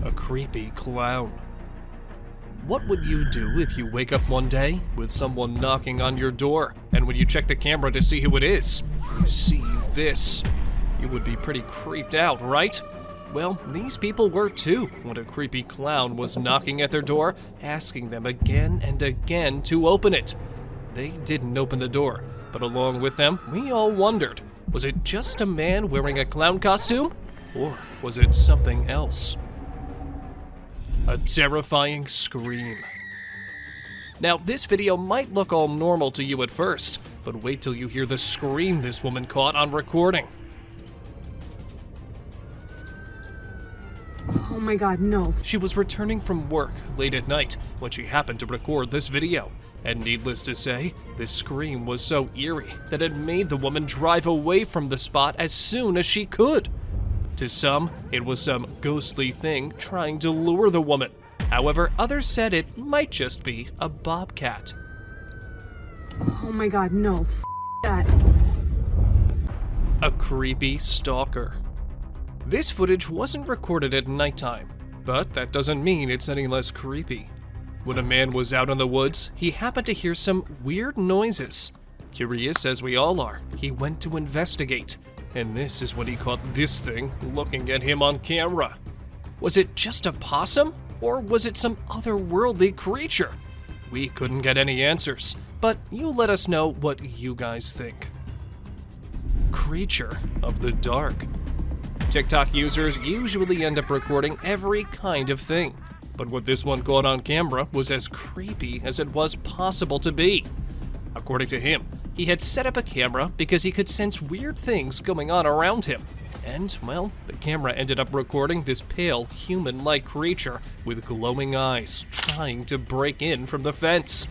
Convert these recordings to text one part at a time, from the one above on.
A creepy clown. What would you do if you wake up one day with someone knocking on your door, and when you check the camera to see who it is, you see this? You would be pretty creeped out, right? Well, these people were too when a creepy clown was knocking at their door, asking them again and again to open it. They didn't open the door, but along with them, we all wondered, was it just a man wearing a clown costume? Or was it something else? A terrifying scream. Now, this video might look all normal to you at first, but wait till you hear the scream this woman caught on recording. Oh my god, no. She was returning from work late at night when she happened to record this video. And needless to say, the scream was so eerie that it made the woman drive away from the spot as soon as she could. To some, it was some ghostly thing trying to lure the woman. However, others said it might just be a bobcat. Oh my god, no. That. A creepy stalker. This footage wasn't recorded at nighttime, but that doesn't mean it's any less creepy. When a man was out in the woods, he happened to hear some weird noises. Curious as we all are, he went to investigate, and this is when he caught this thing looking at him on camera. Was it just a possum, or was it some otherworldly creature? We couldn't get any answers, but you let us know what you guys think. Creature of the dark. TikTok users usually end up recording every kind of thing, but what this one caught on camera was as creepy as it was possible to be. According to him, he had set up a camera because he could sense weird things going on around him. And, well, the camera ended up recording this pale, human-like creature with glowing eyes trying to break in from the fence.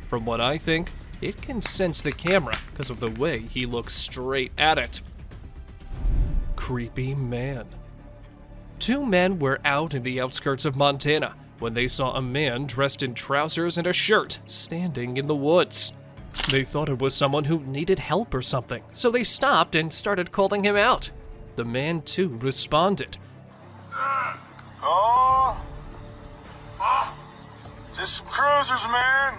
From what I think, it can sense the camera because of the way he looks straight at it. Creepy man. Two men were out in the outskirts of Montana when they saw a man dressed in trousers and a shirt standing in the woods. They thought it was someone who needed help or something, so they stopped and started calling him out. The man too responded. Just some cruisers, man.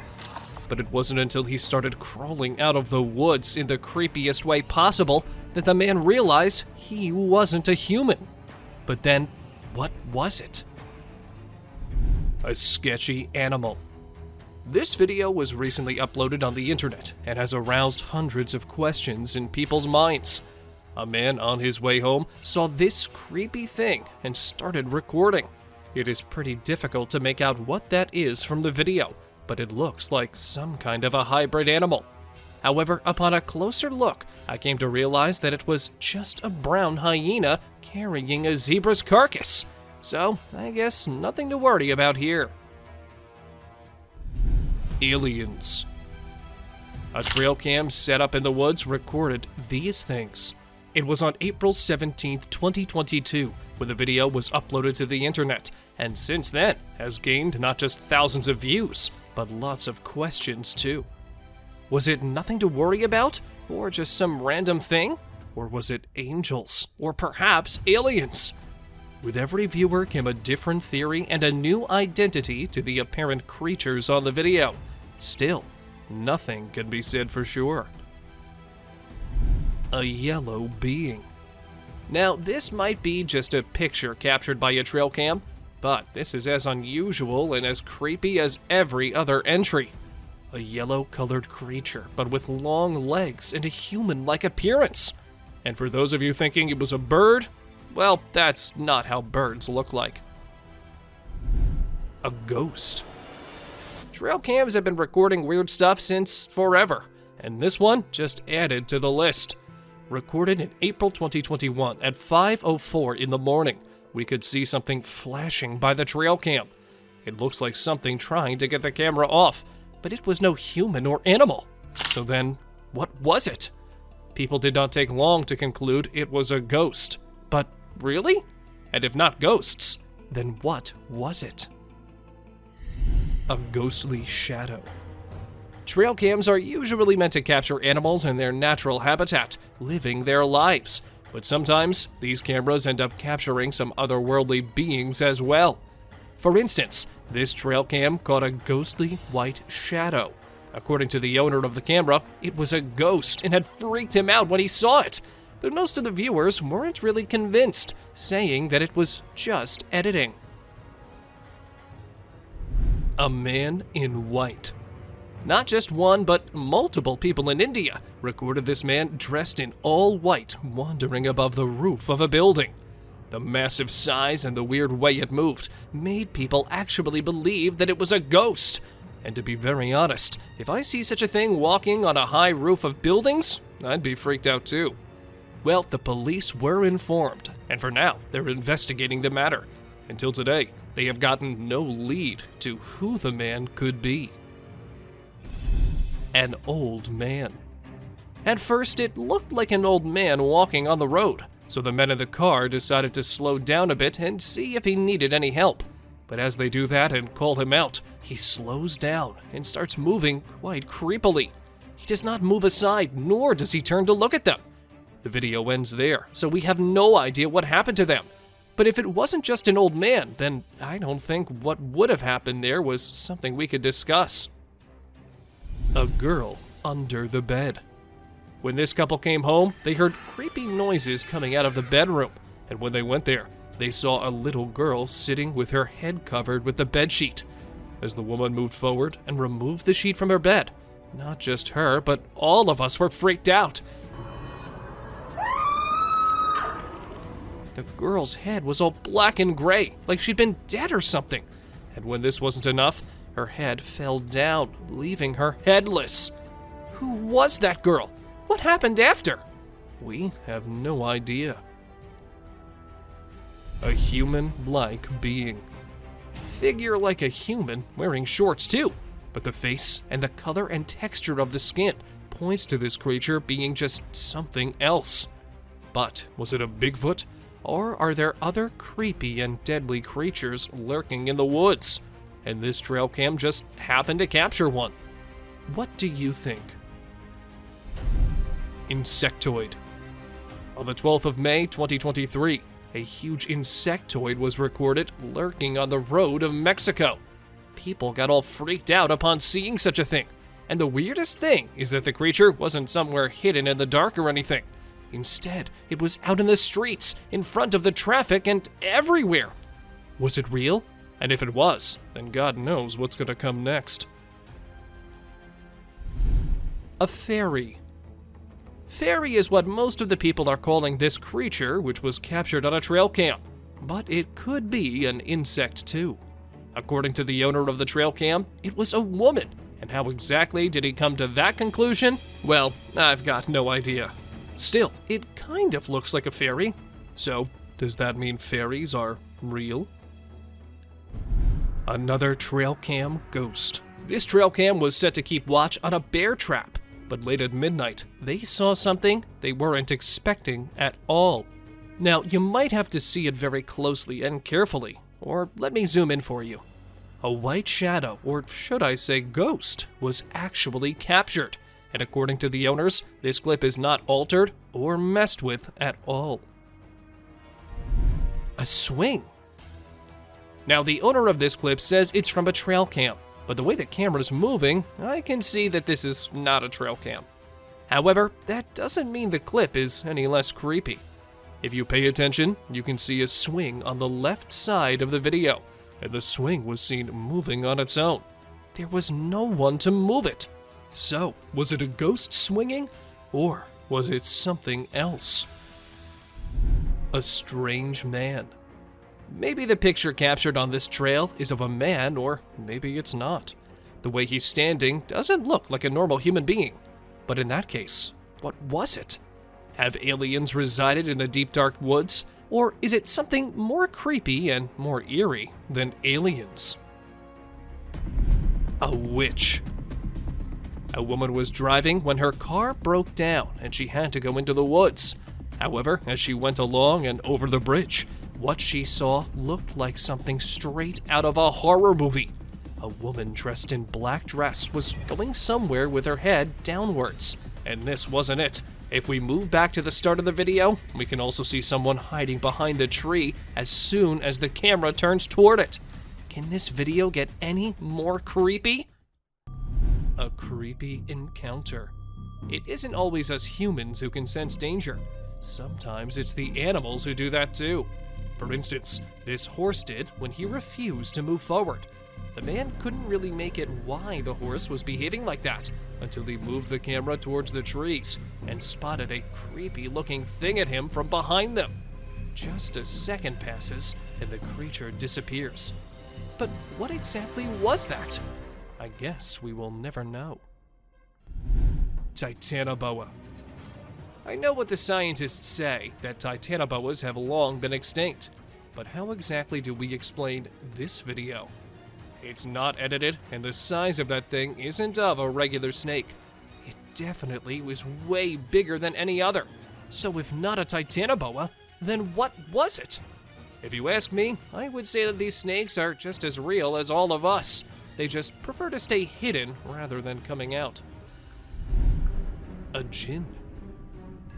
But it wasn't until he started crawling out of the woods in the creepiest way possible that the man realized he wasn't a human. But then, what was it? A sketchy animal. This video was recently uploaded on the internet and has aroused hundreds of questions in people's minds. A man on his way home saw this creepy thing and started recording. It is pretty difficult to make out what that is from the video, but it looks like some kind of a hybrid animal. However, upon a closer look, I came to realize that it was just a brown hyena carrying a zebra's carcass. So, I guess nothing to worry about here. Aliens. A trail cam set up in the woods recorded these things. It was on April 17th, 2022, when the video was uploaded to the internet, and since then has gained not just thousands of views, but lots of questions too. Was it nothing to worry about? Or just some random thing? Or was it angels? Or perhaps aliens? With every viewer came a different theory and a new identity to the apparent creatures on the video. Still, nothing can be said for sure. A yellow being. Now, this might be just a picture captured by a trail cam, but this is as unusual and as creepy as every other entry. A yellow-colored creature, but with long legs and a human-like appearance. And for those of you thinking it was a bird, well, that's not how birds look like. A ghost. Trail cams have been recording weird stuff since forever, and this one just added to the list. Recorded in April 2021 at 5:04 in the morning, we could see something flashing by the trail cam. It looks like something trying to get the camera off, but it was no human or animal. So then, what was it? People did not take long to conclude it was a ghost. But really? And if not ghosts, then what was it? A ghostly shadow. Trail cams are usually meant to capture animals in their natural habitat, living their lives. But sometimes, these cameras end up capturing some otherworldly beings as well. For instance, this trail cam caught a ghostly white shadow. According to the owner of the camera, it was a ghost and had freaked him out when he saw it. But most of the viewers weren't really convinced, saying that it was just editing. A man in white. Not just one, but multiple people in India recorded this man dressed in all white wandering above the roof of a building. The massive size and the weird way it moved made people actually believe that it was a ghost. And to be very honest, if I see such a thing walking on a high roof of buildings, I'd be freaked out too. Well, the police were informed, and for now, they're investigating the matter. Until today, they have gotten no lead to who the man could be. An old man. At first, it looked like an old man walking on the road, so the men in the car decided to slow down a bit and see if he needed any help. But as they do that and call him out, he slows down and starts moving quite creepily. He does not move aside, nor does he turn to look at them. The video ends there, so we have no idea what happened to them. But if it wasn't just an old man, then I don't think what would have happened there was something we could discuss. A girl under the bed. When this couple came home, they heard creepy noises coming out of the bedroom, and when they went there, they saw a little girl sitting with her head covered with the bedsheet. As the woman moved forward and removed the sheet from her bed, not just her, but all of us were freaked out. The girl's head was all black and gray, like she'd been dead or something. And when this wasn't enough, her head fell down, leaving her headless. Who was that girl? What happened after? We have no idea. A human-like being. Figure like a human, wearing shorts too, but the face and the color and texture of the skin points to this creature being just something else. But was it a Bigfoot? Or are there other creepy and deadly creatures lurking in the woods? And this trail cam just happened to capture one. What do you think? Insectoid. On the 12th of May, 2023, a huge insectoid was recorded lurking on the road of Mexico. People got all freaked out upon seeing such a thing. And the weirdest thing is that the creature wasn't somewhere hidden in the dark or anything. Instead, it was out in the streets, in front of the traffic, and everywhere. Was it real? And if it was, then God knows what's gonna come next. A fairy. Fairy is what most of the people are calling this creature, which was captured on a trail cam. But it could be an insect too. According to the owner of the trail cam, it was a woman. And how exactly did he come to that conclusion? Well, I've got no idea. Still, it kind of looks like a fairy. So, does that mean fairies are real? Another trail cam ghost. This trail cam was set to keep watch on a bear trap, but late at midnight, they saw something they weren't expecting at all. Now, you might have to see it very closely and carefully, or let me zoom in for you. A white shadow, or should I say ghost, was actually captured. And according to the owners, this clip is not altered or messed with at all. A swing. Now, the owner of this clip says it's from a trail cam, but the way the camera's moving, I can see that this is not a trail cam. However, that doesn't mean the clip is any less creepy. If you pay attention, you can see a swing on the left side of the video, and the swing was seen moving on its own. There was no one to move it. So, was it a ghost swinging, or was it something else? A strange man. Maybe the picture captured on this trail is of a man, or maybe it's not. The way he's standing doesn't look like a normal human being. But in that case, what was it? Have aliens resided in the deep dark woods, or is it something more creepy and more eerie than aliens? A witch. A woman was driving when her car broke down and she had to go into the woods. However, as she went along and over the bridge, what she saw looked like something straight out of a horror movie. A woman dressed in black dress was going somewhere with her head downwards. And this wasn't it. If we move back to the start of the video, we can also see someone hiding behind the tree as soon as the camera turns toward it. Can this video get any more creepy? A creepy encounter. It isn't always us humans who can sense danger. Sometimes it's the animals who do that too. For instance, this horse did when he refused to move forward. The man couldn't really make it why the horse was behaving like that until he moved the camera towards the trees and spotted a creepy looking thing at him from behind them. Just a second passes and the creature disappears. But what exactly was that? I guess we will never know. Titanoboa. I know what the scientists say, that titanoboas have long been extinct, but how exactly do we explain this video? It's not edited, and the size of that thing isn't of a regular snake. It definitely was way bigger than any other. So if not a titanoboa, then what was it? If you ask me, I would say that these snakes are just as real as all of us. They just prefer to stay hidden rather than coming out. A Jinn.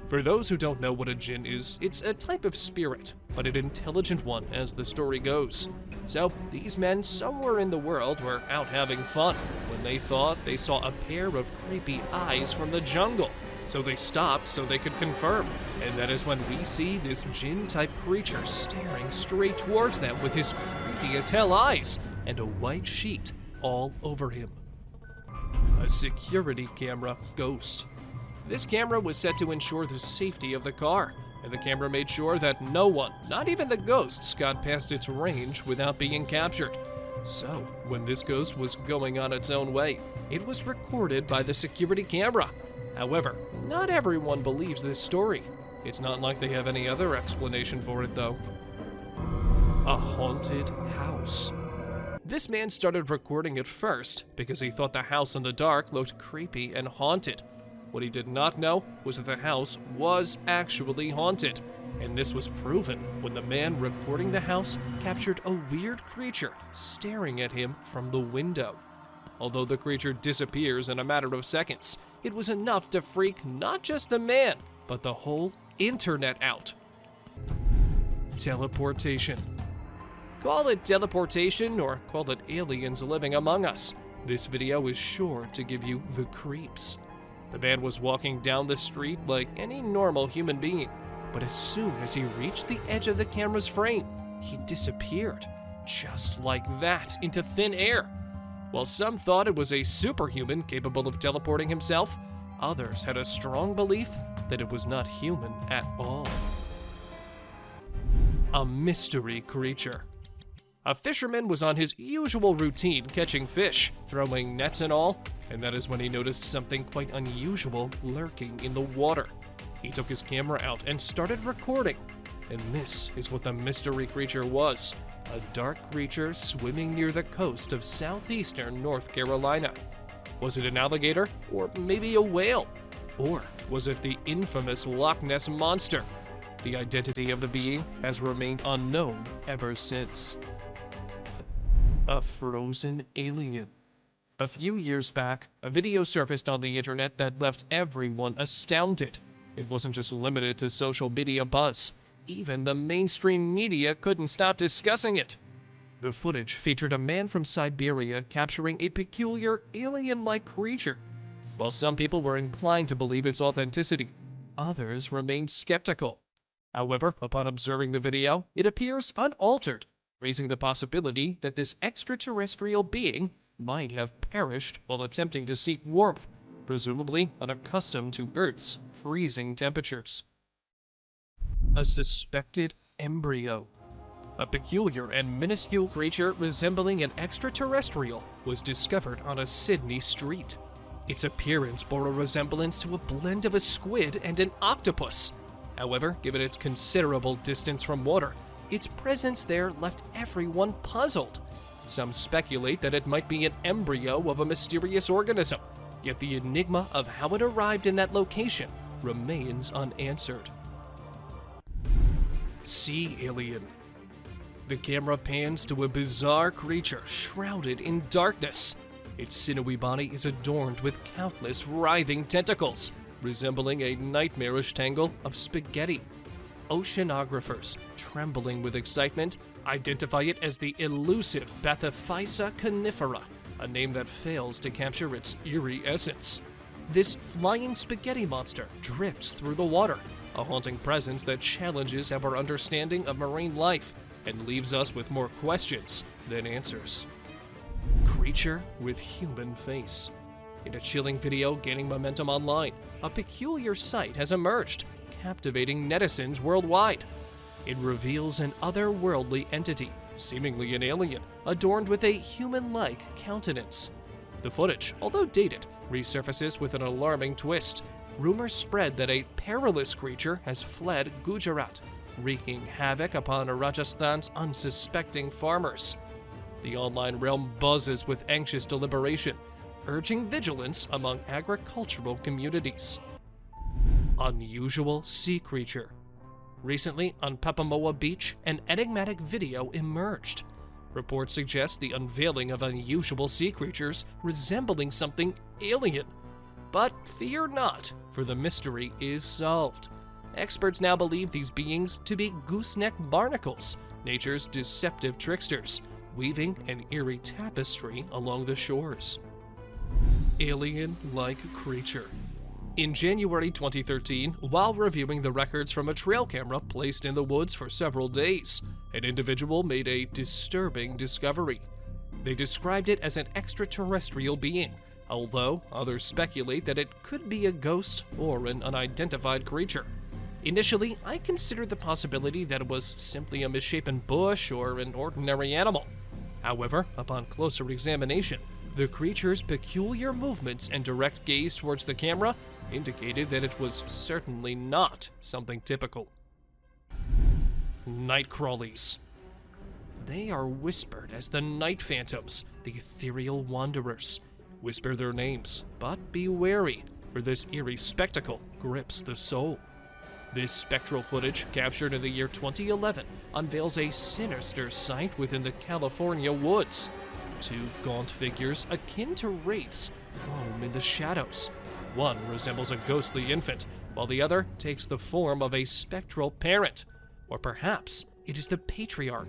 For those who don't know what a Jinn is, it's a type of spirit, but an intelligent one as the story goes. So, these men somewhere in the world were out having fun when they thought they saw a pair of creepy eyes from the jungle. So they stopped so they could confirm, and that is when we see this Jinn-type creature staring straight towards them with his creepy as hell eyes and a white sheet all over him. A security camera ghost. This camera was set to ensure the safety of the car, and the camera made sure that no one, not even the ghosts, got past its range without being captured. So, when this ghost was going on its own way, it was recorded by the security camera. However, not everyone believes this story. It's not like they have any other explanation for it, though. A haunted house. This man started recording it first because he thought the house in the dark looked creepy and haunted. What he did not know was that the house was actually haunted, and this was proven when the man recording the house captured a weird creature staring at him from the window. Although the creature disappears in a matter of seconds, it was enough to freak not just the man, but the whole internet out. Teleportation. Call it teleportation or call it aliens living among us. This video is sure to give you the creeps. The man was walking down the street like any normal human being, but as soon as he reached the edge of the camera's frame, he disappeared, just like that, into thin air. While some thought it was a superhuman capable of teleporting himself, others had a strong belief that it was not human at all. A mystery creature. A fisherman was on his usual routine catching fish, throwing nets and all, and that is when he noticed something quite unusual lurking in the water. He took his camera out and started recording, and this is what the mystery creature was. A dark creature swimming near the coast of southeastern North Carolina. Was it an alligator, or maybe a whale? Or was it the infamous Loch Ness Monster? The identity of the being has remained unknown ever since. A frozen alien. A few years back, a video surfaced on the internet that left everyone astounded. It wasn't just limited to social media buzz. Even the mainstream media couldn't stop discussing it. The footage featured a man from Siberia capturing a peculiar alien-like creature. While some people were inclined to believe its authenticity, others remained skeptical. However, upon observing the video, it appears unaltered, raising the possibility that this extraterrestrial being might have perished while attempting to seek warmth, presumably unaccustomed to Earth's freezing temperatures. A suspected embryo. A peculiar and minuscule creature resembling an extraterrestrial was discovered on a Sydney street. Its appearance bore a resemblance to a blend of a squid and an octopus. However, given its considerable distance from water, its presence there left everyone puzzled. Some speculate that it might be an embryo of a mysterious organism, yet the enigma of how it arrived in that location remains unanswered. Sea alien. The camera pans to a bizarre creature shrouded in darkness. Its sinewy body is adorned with countless writhing tentacles. resembling a nightmarish tangle of spaghetti. Oceanographers, trembling with excitement, identify it as the elusive Bathyphysa conifera, a name that fails to capture its eerie essence. This flying spaghetti monster drifts through the water, a haunting presence that challenges our understanding of marine life and leaves us with more questions than answers. Creature with human face. In a chilling video gaining momentum online, a peculiar sight has emerged, captivating netizens worldwide. It reveals an otherworldly entity, seemingly an alien, adorned with a human-like countenance. The footage, although dated, resurfaces with an alarming twist. Rumors spread that a perilous creature has fled Gujarat, wreaking havoc upon Rajasthan's unsuspecting farmers. The online realm buzzes with anxious deliberation, urging vigilance among agricultural communities. Unusual sea creature. Recently, on Papamoa Beach, an enigmatic video emerged. Reports suggest the unveiling of unusual sea creatures resembling something alien. But fear not, for the mystery is solved. Experts now believe these beings to be gooseneck barnacles, nature's deceptive tricksters, weaving an eerie tapestry along the shores. Alien-like creature. In January 2013, while reviewing the records from a trail camera placed in the woods for several days, an individual made a disturbing discovery. They described it as an extraterrestrial being, although others speculate that it could be a ghost or an unidentified creature. Initially, I considered the possibility that it was simply a misshapen bush or an ordinary animal. However, upon closer examination, the creature's peculiar movements and direct gaze towards the camera indicated that it was certainly not something typical. Night crawlies. They are whispered as the night phantoms, the ethereal wanderers. Whisper their names, but be wary, for this eerie spectacle grips the soul. This spectral footage, captured in the year 2011, unveils a sinister sight within the California woods. Two gaunt figures akin to wraiths roam in the shadows. One resembles a ghostly infant, while the other takes the form of a spectral parent. Or perhaps it is the patriarch.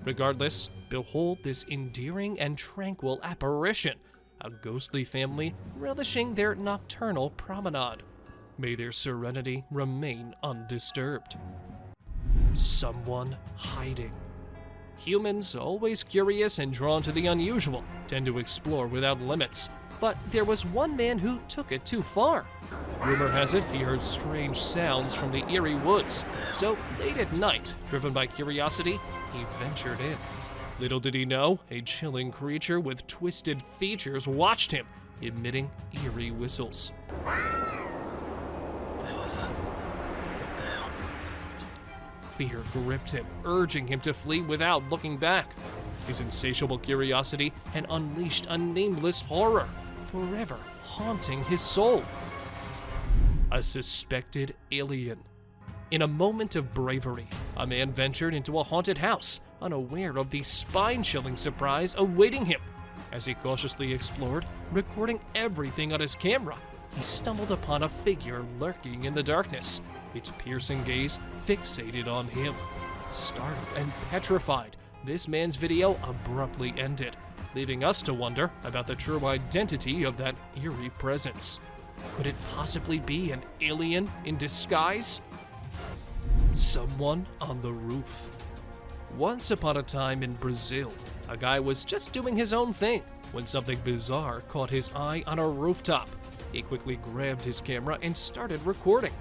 Regardless, behold this endearing and tranquil apparition, a ghostly family relishing their nocturnal promenade. May their serenity remain undisturbed. Someone hiding. Humans, always curious and drawn to the unusual, tend to explore without limits. But there was one man who took it too far. Rumor has it he heard strange sounds from the eerie woods, so late at night, driven by curiosity, he ventured in. Little did he know, a chilling creature with twisted features watched him, emitting eerie whistles. Fear gripped him, urging him to flee without looking back. His insatiable curiosity had unleashed a nameless horror, forever haunting his soul. A suspected alien. In a moment of bravery, a man ventured into a haunted house, unaware of the spine-chilling surprise awaiting him. As he cautiously explored, recording everything on his camera, he stumbled upon a figure lurking in the darkness, its piercing gaze fixated on him. Startled and petrified, this man's video abruptly ended, leaving us to wonder about the true identity of that eerie presence. Could it possibly be an alien in disguise? Someone on the roof. Once upon a time in Brazil, a guy was just doing his own thing when something bizarre caught his eye on a rooftop. He quickly grabbed his camera and started recording.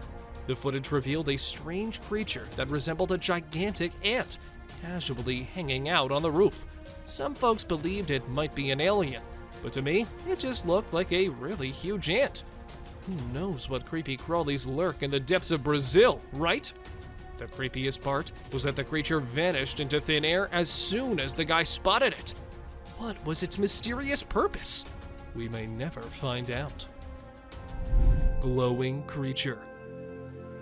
The footage revealed a strange creature that resembled a gigantic ant, casually hanging out on the roof. Some folks believed it might be an alien, but to me, it just looked like a really huge ant. Who knows what creepy crawlies lurk in the depths of Brazil, right? The creepiest part was that the creature vanished into thin air as soon as the guy spotted it. What was its mysterious purpose? We may never find out. Glowing creature.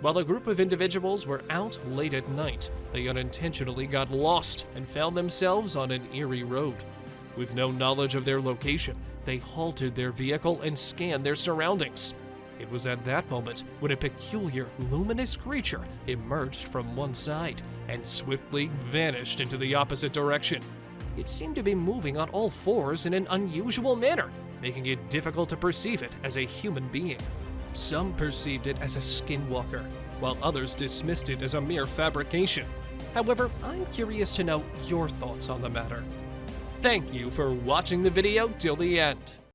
While a group of individuals were out late at night, they unintentionally got lost and found themselves on an eerie road. With no knowledge of their location, they halted their vehicle and scanned their surroundings. It was at that moment when a peculiar, luminous creature emerged from one side and swiftly vanished into the opposite direction. It seemed to be moving on all fours in an unusual manner, making it difficult to perceive it as a human being. Some perceived it as a skinwalker, while others dismissed it as a mere fabrication. However, I'm curious to know your thoughts on the matter. Thank you for watching the video till the end.